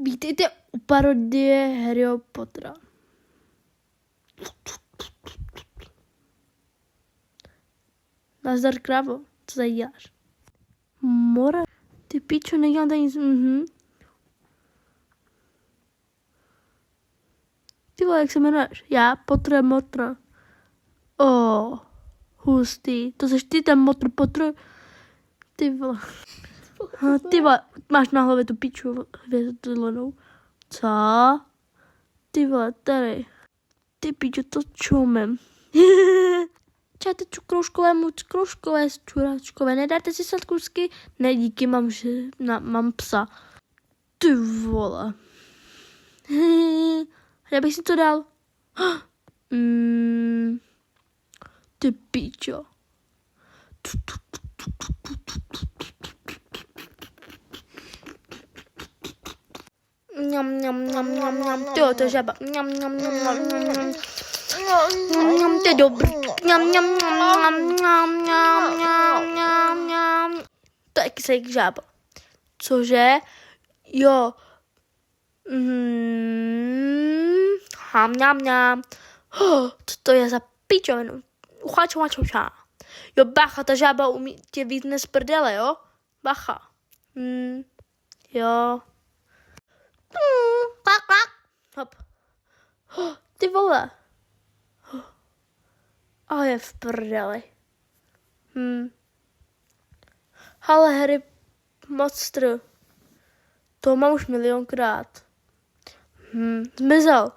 Vítejte u parodie Harryho Pottera. Nazdar, krávo, co tady děláš? Mora, ty pičo, nedělám tady nic, Ty vole, jak se jmenuješ? Já, Potter, Motr. Hustý, to seš ty, ten Motr, Potter. Ty vole. Ty vole, máš na hlavě tu piču hvězdlenou. Co? Ty vole, tady. Ty pičo, to čumem. Čáte cukrouškové, čuráčkové, nedáte si sladkousky? Ne, díky, mám psa. Ty vole. Já bych si to dal. Ty pičo. Tyjo, to je žaba. To je dobrý. To je kyselý žába. Cože? Jo. Co to je za pičovinu? Ucháča. Jo, bacha, ta žába umí tě víc z prdele, jo? Bacha. Jo. Hop. Ty vole. A je v prdeli. Ale Harry Monster. To mám už milionkrát. Zmizel.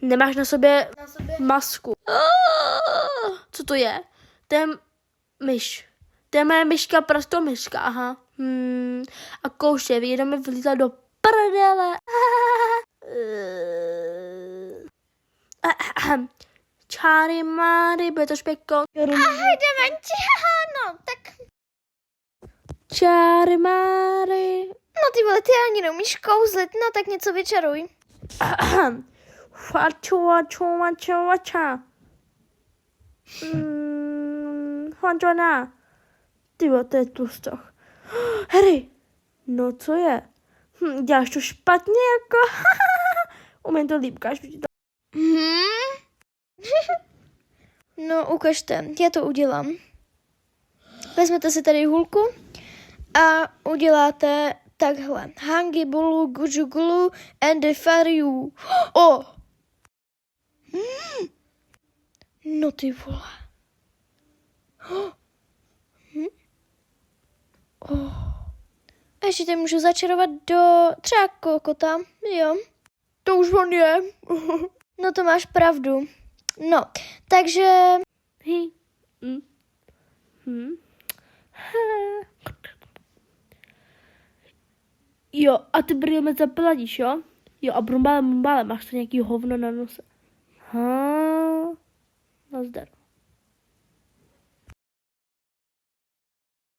Nemáš na sobě masku. Co to je? To je myš. To je moje myška, prostomyška, aha. A kouše, jenom mi vlítla do prdele. Čáry máry, bude to špeko. Ahoj, dementi, no, tak. Čáry máry. No ty vole, ty ani neumíš kouzlit, no tak něco vyčaruj. Fančona. Ty vole, to je tlustoch. Harry, no co je? Děláš to špatně jako. Umím to líp, ukáž ti to. No, ukažte, já to udělám. Vezmete si tady hůlku a uděláte takhle. Hangi bulu gujugulu and the fariu. No ty vole. A ještě tady můžu začarovat do třeba kokota, jo. To už on je. No to máš pravdu. No, takže... Jo, a ty brýle zapeladíš, jo? Jo, a brumbále, máš to nějaký hovno na nose. Nazdar.